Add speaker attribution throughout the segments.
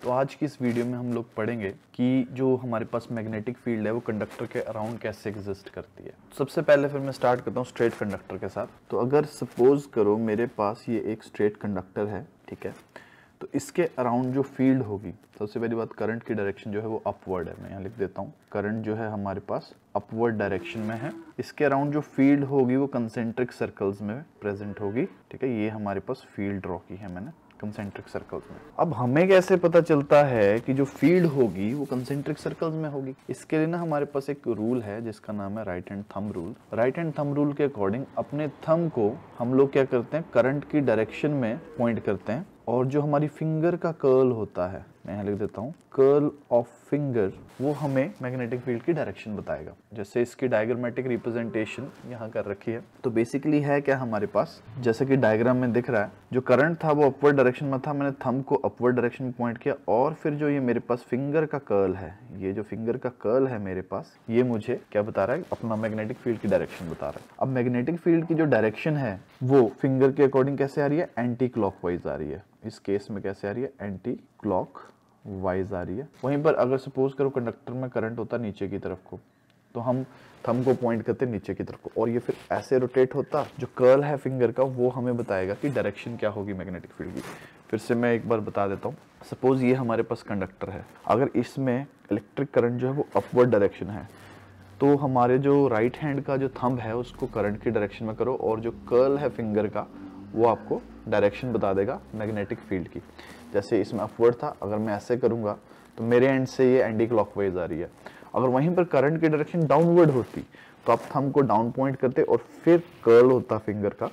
Speaker 1: तो आज की इस वीडियो में हम लोग पढ़ेंगे कि जो हमारे पास मैग्नेटिक फील्ड है वो कंडक्टर के अराउंड कैसे एग्जिस्ट करती है। सबसे पहले फिर मैं स्टार्ट करता हूँ स्ट्रेट कंडक्टर के साथ। तो अगर सपोज करो मेरे पास ये एक स्ट्रेट कंडक्टर है, ठीक है, तो इसके अराउंड जो फील्ड होगी, सबसे पहली बात करंट की डायरेक्शन जो है वो अपवर्ड है। मैं यहाँ लिख देता हूँ, करंट जो है हमारे पास अपवर्ड डायरेक्शन में है। इसके अराउंड जो फील्ड होगी वो कंसेंट्रिक सर्कल्स में प्रेजेंट होगी, ठीक है। ये हमारे पास फील्ड ड्रॉ की है मैंने कंसेंट्रिक सर्कल्स में। अब हमें कैसे पता चलता है कि जो फील्ड होगी वो कंसेंट्रिक सर्कल्स में होगी? इसके लिए ना हमारे पास एक रूल है जिसका नाम है right hand thumb rule. Right hand thumb rule के अकॉर्डिंग अपने थंब को हम लोग क्या करते हैं, करंट की डायरेक्शन में पॉइंट करते हैं, और जो हमारी फिंगर का कर्ल होता है, मैं यहाँ लिख देता हूँ, कर्ल ऑफ फिंगर, वो हमें मैग्नेटिक फील्ड की डायरेक्शन बताएगा। जैसे इसकी डायग्रामेटिक रिप्रेजेंटेशन यहाँ कर रखी है। तो बेसिकली है क्या हमारे पास, जैसे कि डायग्राम में दिख रहा है, जो करंट था वो अपवर्ड डायरेक्शन में था, मैंने थंब को अपवर्ड डायरेक्शन में पॉइंट किया, और फिर जो ये मेरे पास फिंगर का कर्ल है, ये जो फिंगर का कर्ल है मेरे पास, ये मुझे क्या बता रहा है, अपना मैग्नेटिक फील्ड की डायरेक्शन बता रहा है। अब मैग्नेटिक फील्ड की जो डायरेक्शन है वो फिंगर के अकॉर्डिंग कैसे आ रही है, एंटी क्लॉकवाइज आ रही है। इस केस में कैसे आ रही है, एंटी क्लॉक वाइज आ रही है। वहीं पर अगर सपोज करो कंडक्टर में करंट होता नीचे की तरफ को, तो हम थंब को पॉइंट करते नीचे की तरफ को, और ये फिर ऐसे रोटेट होता, जो कर्ल है फिंगर का वो हमें बताएगा कि डायरेक्शन क्या होगी मैग्नेटिक फील्ड की। फिर से मैं एक बार बता देता हूँ। सपोज ये हमारे पास कंडक्टर है, अगर इसमें इलेक्ट्रिक करंट जो है वो अपवर्ड डायरेक्शन है, तो हमारे जो राइट हैंड का जो थंब है उसको करंट की डायरेक्शन में करो, और जो कर्ल है फिंगर का वो आपको डायरेक्शन बता देगा मैग्नेटिक फील्ड की। जैसे इसमें अपवर्ड था, अगर मैं ऐसे करूंगा तो मेरे एंड से ये एंटी क्लॉकवाइज आ रही है। अगर वहीं पर करंट की डायरेक्शन डाउनवर्ड होती तो आप थंब को डाउन पॉइंट करते, और फिर कर्ल होता फिंगर का,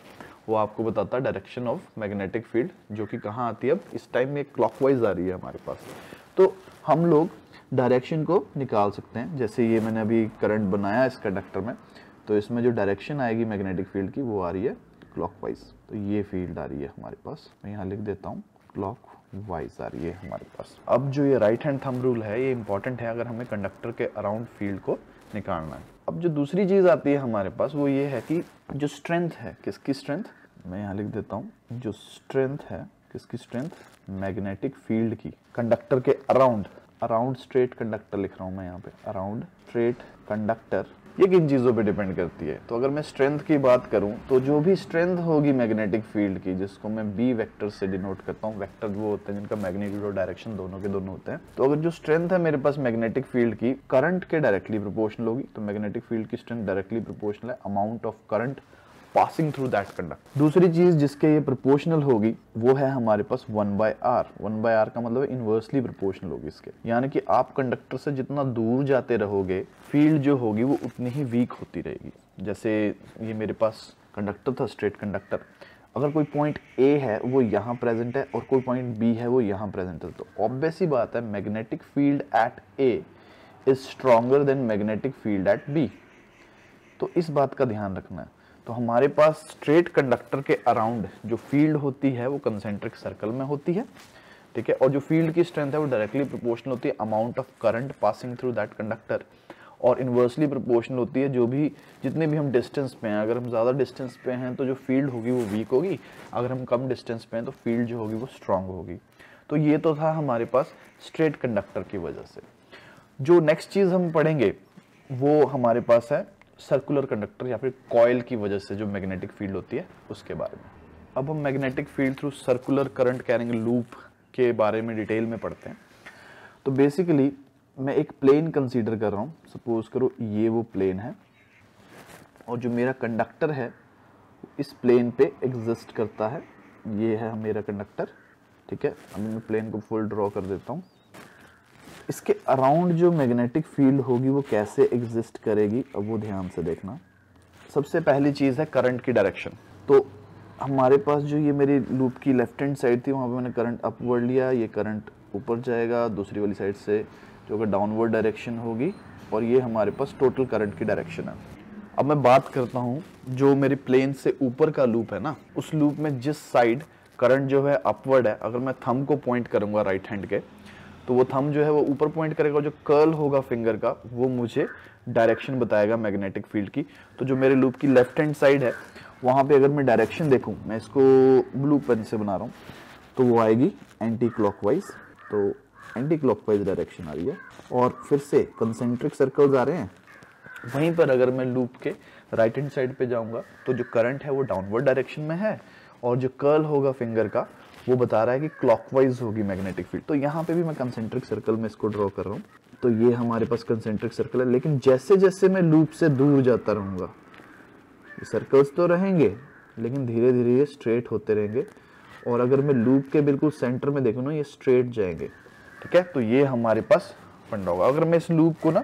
Speaker 1: वो आपको बताता डायरेक्शन ऑफ मैग्नेटिक फील्ड, जो कि कहाँ आती है। अब इस टाइम में क्लॉकवाइज आ रही है हमारे पास, तो हम लोग डायरेक्शन को निकाल सकते हैं। जैसे ये मैंने अभी करंट बनाया इस कंडक्टर में, तो इसमें जो डायरेक्शन आएगी मैग्नेटिक फील्ड की वो आ रही है क्लॉकवाइज। तो ये फील्ड आ रही है हमारे पास, मैं यहाँ लिख देता हूँ, क्लॉकवाइज आ रही है हमारे पास। अब जो ये राइट हैंड थंब रूल है ये इंपॉर्टेंट है अगर हमें कंडक्टर के अराउंड फील्ड को निकालना है। अब जो दूसरी चीज आती है हमारे पास वो ये है कि जो स्ट्रेंथ है, किसकी स्ट्रेंथ, मैं यहाँ लिख देता हूँ, जो स्ट्रेंथ है, किसकी स्ट्रेंथ, मैग्नेटिक फील्ड की, कंडक्टर के अराउंड। अराउंड स्ट्रेट कंडक्टर लिख रहा हूँ मैं यहाँ पे, अराउंड स्ट्रेट कंडक्टर, ये किन चीज़ों पे डिपेंड करती है। तो अगर मैं स्ट्रेंथ की बात करूं तो जो भी स्ट्रेंथ होगी मैग्नेटिक फील्ड की, जिसको मैं बी वेक्टर से डिनोट करता हूं, वेक्टर वो होते हैं जिनका मैग्नीट्यूड और डायरेक्शन दोनों के दोनों होते हैं। तो अगर जो स्ट्रेंथ है मेरे पास मैग्नेटिक फील्ड की करंट के डायरेक्टली प्रोपोर्शनल होगी, तो मैग्नेटिक फील्ड की स्ट्रेंथ डायरेक्टली प्रोपोर्शनल है amount of current passing through that conductor. दूसरी चीज जिसके ये प्रोपोर्शनल होगी वो है हमारे पास 1/r। 1/r का मतलब इनवर्सली प्रोपोर्शनल होगी इसके, यानी कि आप कंडक्टर से जितना दूर जाते रहोगे फील्ड जो होगी वो उतनी ही वीक होती रहेगी। जैसे ये मेरे पास कंडक्टर था, स्ट्रेट कंडक्टर, अगर कोई पॉइंट ए है वो यहाँ प्रेजेंट है और कोई पॉइंट बी है वो यहाँ प्रेजेंट है, तो ऑब्वियस ही बात है magnetic field at A is stronger than magnetic field at B. तो इस बात का ध्यान रखना है। तो हमारे पास स्ट्रेट कंडक्टर के अराउंड जो फील्ड होती है वो कंसेंट्रिक सर्कल में होती है, ठीक है, और जो फील्ड की स्ट्रेंथ है वो डायरेक्टली प्रोपोर्शनल होती है amount of current passing through that conductor, और इनवर्सली प्रोपोर्शनल होती है जो भी जितने भी हम डिस्टेंस पे हैं। अगर हम ज़्यादा डिस्टेंस पे हैं तो जो फील्ड होगी वो वीक होगी, अगर हम कम डिस्टेंस पे हैं तो फील्ड जो होगी वो स्ट्रांग होगी। तो ये तो था हमारे पास स्ट्रेट कंडक्टर की वजह से। जो नेक्स्ट चीज़ हम पढ़ेंगे वो हमारे पास है सर्कुलर कंडक्टर या फिर कॉइल की वजह से जो मैग्नेटिक फील्ड होती है उसके बारे में। अब हम magnetic field through circular current carrying loop के बारे में डिटेल में पढ़ते हैं। तो बेसिकली मैं एक प्लेन कंसीडर कर रहा हूँ, सपोज करो ये वो प्लेन है, और जो मेरा कंडक्टर है इस प्लेन पे एग्जिस्ट करता है। ये है मेरा कंडक्टर, ठीक है। अब मैं प्लेन को फुल ड्रॉ कर देता हूँ। इसके अराउंड जो मैग्नेटिक फील्ड होगी वो कैसे एग्जिस्ट करेगी, अब वो ध्यान से देखना। सबसे पहली चीज़ है करंट की डायरेक्शन। तो हमारे पास जो ये मेरी लूप की लेफ्ट हैंड साइड थी वहाँ पे मैंने करंट अपवर्ड लिया, ये करंट ऊपर जाएगा, दूसरी वाली साइड से जो कि डाउनवर्ड डायरेक्शन होगी, और ये हमारे पास टोटल करंट की डायरेक्शन है। अब मैं बात करता हूँ जो मेरी प्लेन से ऊपर का लूप है ना, उस लूप में जिस साइड करंट जो है अपवर्ड है, अगर मैं थंब को पॉइंट करूँगा राइट हैंड के, तो वो थंब जो है वो ऊपर पॉइंट करेगा, जो कर्ल होगा फिंगर का वो मुझे डायरेक्शन बताएगा मैग्नेटिक फील्ड की। तो जो मेरे लूप की लेफ्ट हैंड साइड है वहाँ पे अगर मैं डायरेक्शन देखूँ, मैं इसको ब्लू पेन से बना रहा हूँ, तो वो आएगी एंटी क्लॉकवाइज। तो एंटी क्लॉकवाइज डायरेक्शन आ रही है, और फिर से कंसेंट्रिक सर्कल्स आ रहे हैं। वहीं पर अगर मैं लूप के राइट हैंड साइड पे जाऊंगा तो जो करंट है वो डाउनवर्ड डायरेक्शन में है, और जो कर्ल होगा फिंगर का वो बता रहा है कि क्लॉकवाइज होगी मैग्नेटिक फील्ड। तो यहाँ पे भी मैं कंसेंट्रिक सर्कल में इसको ड्रॉ कर रहा हूँ। तो ये हमारे पास कंसेंट्रिक सर्कल है, लेकिन जैसे जैसे मैं लूप से दूर जाता रहूंगा, ये सर्कल्स तो रहेंगे लेकिन धीरे धीरे ये स्ट्रेट होते रहेंगे, और अगर मैं लूप के बिल्कुल सेंटर में देखूँ ना, ये स्ट्रेट जाएंगे। ठीक है, तो ये हमारे पास फंडा होगा। अगर मैं इस लूप को ना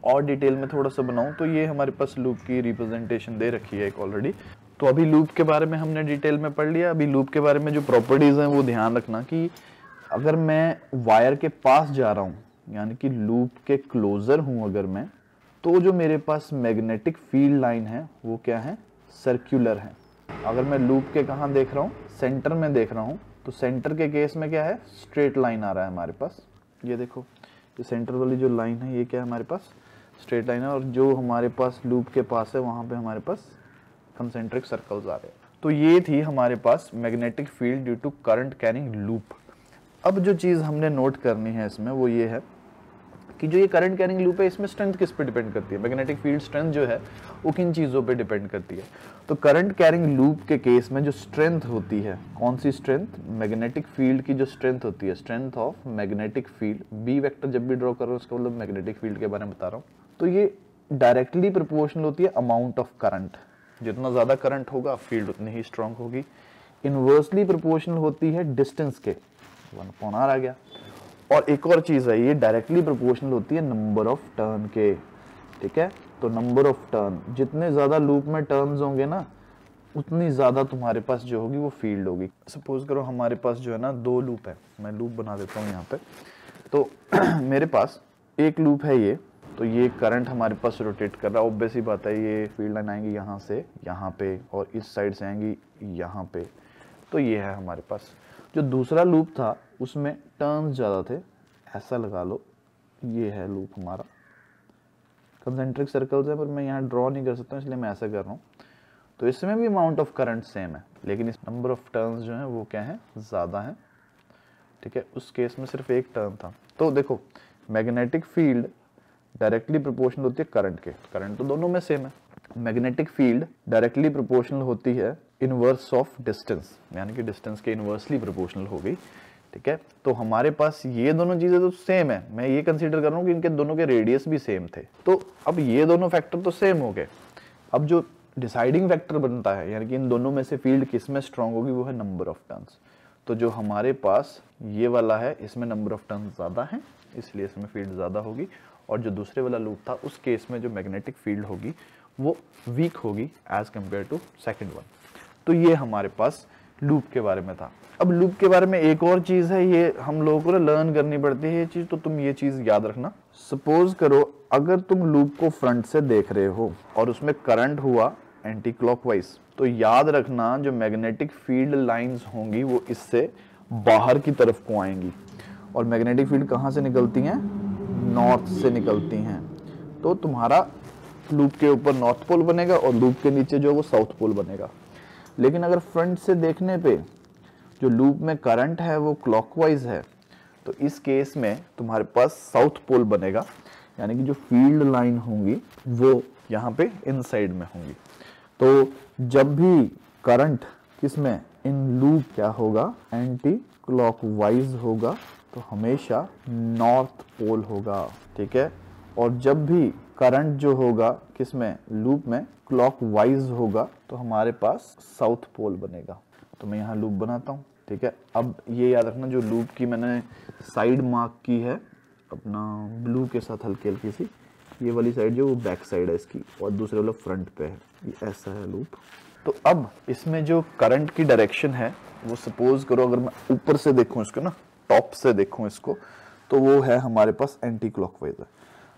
Speaker 1: और डिटेल में थोड़ा सा बनाऊं तो ये हमारे पास लूप की रिप्रेजेंटेशन दे रखी है एक ऑलरेडी। तो अभी लूप के बारे में हमने डिटेल में पढ़ लिया। अभी लूप के बारे में जो प्रॉपर्टीज हैं वो ध्यान रखना कि अगर मैं वायर के पास जा रहा हूँ, यानी कि लूप के क्लोजर हूं अगर मैं, तो जो मेरे पास मैग्नेटिक फील्ड लाइन है वो क्या है, सर्कुलर है। अगर मैं लूप के कहाँ देख रहा हूँ, सेंटर में देख रहा हूँ, तो सेंटर के केस में क्या है, स्ट्रेट लाइन आ रहा है हमारे पास। ये देखो, ये सेंटर वाली जो लाइन है ये क्या है हमारे पास, स्ट्रेट लाइन है, और जो हमारे पास लूप के पास है वहां पे हमारे पास कंसेंट्रिक सर्कल्स आ रहे हैं। तो ये थी हमारे पास magnetic field due to current carrying loop. अब जो चीज हमने नोट करनी है इसमें वो ये है कि जो ये करंट कैरिंग लूप है इसमें स्ट्रेंथ किस पे डिपेंड करती है, मैग्नेटिक फील्ड स्ट्रेंथ जो है वो किन चीज़ों पे डिपेंड करती है। तो करंट कैरिंग लूप के केस में जो स्ट्रेंथ होती है, कौन सी स्ट्रेंथ, मैग्नेटिक फील्ड की जो स्ट्रेंथ होती है, strength of magnetic field, B vector जब भी ड्रॉ करो उसका मतलब मैग्नेटिक फील्ड के बारे में बता रहा हूँ, तो ये डायरेक्टली प्रोपोर्शनल होती है अमाउंट ऑफ करंट। जितना ज़्यादा करंट होगा फील्ड उतनी ही स्ट्रांग होगी। इनवर्सली प्रोपोर्शनल होती है डिस्टेंस के, 1/r आ गया। और एक और चीज है, ये डायरेक्टली प्रोपोर्शनल होती है नंबर ऑफ टर्न के। ठीक है, तो नंबर ऑफ टर्न, जितने ज्यादा लूप में टर्न्स होंगे ना उतनी ज्यादा तुम्हारे पास जो होगी वो फील्ड होगी। सपोज करो हमारे पास जो है ना 2 लूप है, मैं लूप बना देता हूँ यहाँ पे। तो मेरे पास एक लूप है ये, तो ये करंट हमारे पास रोटेट कर रहा है, ऑब्वियस ही बात है ये फील्ड लाइन आएंगी यहाँ से यहाँ पे, और इस साइड से आएंगी यहाँ पे। तो ये है हमारे पास। जो दूसरा लूप था उसमें टर्न्स ज़्यादा थे, ऐसा लगा लो, ये है लूप हमारा। कंसेंट्रिक सर्कल्स है पर मैं यहाँ ड्रॉ नहीं कर सकता इसलिए मैं ऐसा कर रहा हूँ। तो इसमें भी अमाउंट ऑफ करंट सेम है, लेकिन इस नंबर ऑफ टर्न्स जो है वो क्या है, ज़्यादा है। ठीक है, उस केस में सिर्फ एक टर्न था। तो देखो, मैग्नेटिक फील्ड डायरेक्टली प्रोपोर्शनल होती है करंट के, करंट तो दोनों में सेम है। मैग्नेटिक फील्ड डायरेक्टली प्रोपोर्शनल होती है इनवर्स ऑफ डिस्टेंस, यानी कि डिस्टेंस के इनवर्सली प्रोपोर्शनल हो गई। ठीक है, तो हमारे पास ये दोनों चीजें तो सेम है, मैं ये कंसीडर कर रहा हूँ कि इनके दोनों के रेडियस भी सेम थे। तो अब ये दोनों फैक्टर तो सेम हो गए। अब जो डिसाइडिंग फैक्टर बनता है, यानी कि इन दोनों में से फील्ड किस में स्ट्रांग होगी, वो है नंबर ऑफ टर्न्स। तो जो हमारे पास ये वाला है इसमें नंबर ऑफ टर्न्स ज्यादा है, इसलिए इसमें फील्ड ज्यादा होगी। और जो दूसरे वाला लूप था उस केस में जो मैग्नेटिक फील्ड होगी वो वीक होगी as compared to second one. तो ये हमारे पास लूप के बारे में था। अब लूप के बारे में एक और चीज है, ये हम लोगों को लर्न करनी पड़ती है ये चीज, तो तुम ये चीज याद रखना। सपोज करो अगर तुम लूप को फ्रंट से देख रहे हो और उसमें करंट हुआ एंटी क्लॉकवाइज, तो याद रखना जो मैग्नेटिक फील्ड लाइंस होंगी वो इससे बाहर की तरफ को आएंगी। और मैग्नेटिक फील्ड कहाँ से निकलती हैं, नॉर्थ से निकलती हैं। तो तुम्हारा लूप के ऊपर नॉर्थ पोल बनेगा और लूप के नीचे जो है वो साउथ पोल बनेगा। लेकिन अगर फ्रंट से देखने पे जो लूप में करंट है वो क्लॉकवाइज है, तो इस केस में तुम्हारे पास साउथ पोल बनेगा, यानी कि जो फील्ड लाइन होंगी वो यहाँ पे इनसाइड में होंगी। तो जब भी करंट किसमें, इन लूप क्या होगा, एंटी क्लॉकवाइज होगा, तो हमेशा नॉर्थ पोल होगा। ठीक है, और जब भी करंट जो होगा किसमें, लूप में, क्लॉकवाइज होगा, तो हमारे पास साउथ पोल बनेगा। तो मैं यहाँ लूप बनाता हूँ। ठीक है, अब ये याद रखना जो लूप की मैंने साइड मार्क की है अपना ब्लू के साथ हल्की हल्की सी, ये वाली साइड जो वो बैक साइड है इसकी, और दूसरे वाला फ्रंट पे है, ये ऐसा है लूप। तो अब इसमें जो करंट की डायरेक्शन है वो सपोज करो अगर मैं ऊपर से देखूं इसको ना, टॉप से देखूं इसको, तो वो है हमारे पास एंटी क्लॉकवाइज है।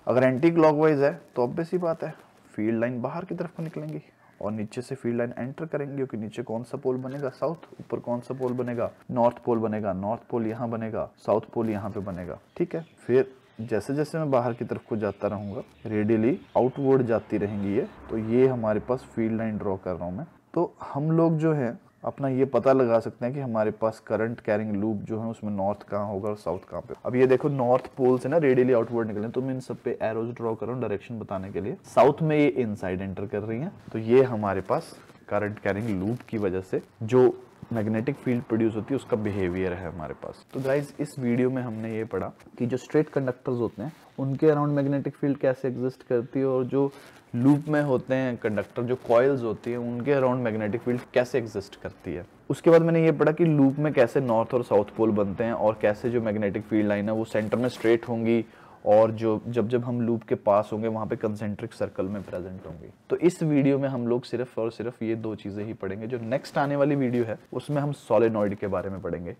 Speaker 1: अगर एंटी क्लॉकवाइज है तो ऑब्वियस ही बात है फील्ड लाइन बाहर की तरफ को निकलेंगी और नीचे से फील्ड लाइन एंटर करेंगे, क्योंकि नीचे कौन सा पोल बनेगा, साउथ, ऊपर कौन सा पोल बनेगा, नॉर्थ पोल बनेगा। नॉर्थ पोल यहाँ बनेगा, साउथ पोल यहाँ पे बनेगा। ठीक है, फिर जैसे जैसे मैं बाहर की तरफ को जाता रहूंगा रेडियली आउटवर्ड जाती रहेंगी ये, तो ये हमारे पास फील्ड लाइन ड्रॉ कर रहा हूं मैं। तो हम लोग जो है अपना ये पता लगा सकते हैं कि हमारे पास करंट कैरिंग लूप जो है उसमें नॉर्थ कहाँ होगा और साउथ कहाँ पे। अब ये देखो नॉर्थ पोल से ना रेडियली आउटवर्ड निकले, तो मैं इन सब पे एरोज ड्रॉ कर रहा हूँ डायरेक्शन बताने के लिए। साउथ में ये इनसाइड एंटर कर रही है, तो ये हमारे पास करंट कैरिंग लूप की वजह से जो मैग्नेटिक फील्ड प्रोड्यूस होती है उसका बिहेवियर है हमारे पास। तो गाइज इस वीडियो में हमने ये पढ़ा कि जो स्ट्रेट कंडक्टर्स होते हैं उनके अराउंड मैग्नेटिक फील्ड कैसे एग्जिस्ट करती है, और जो लूप में होते हैं कंडक्टर, जो कॉइल्स होती हैं, उनके अराउंड मैग्नेटिक फील्ड कैसे एग्जिस्ट करती है। उसके बाद मैंने ये पढ़ा कि लूप में कैसे नॉर्थ और साउथ पोल बनते हैं, और कैसे जो मैग्नेटिक फील्ड लाइन है वो सेंटर में स्ट्रेट होंगी, और जो जब हम लूप के पास होंगे वहां पे कंसेंट्रिक सर्कल में प्रेजेंट होंगी। तो इस वीडियो में हम लोग सिर्फ और सिर्फ ये दो चीजें ही पढ़ेंगे। जो नेक्स्ट आने वाली वीडियो है उसमें हम सोलेनॉइड के बारे में पढ़ेंगे।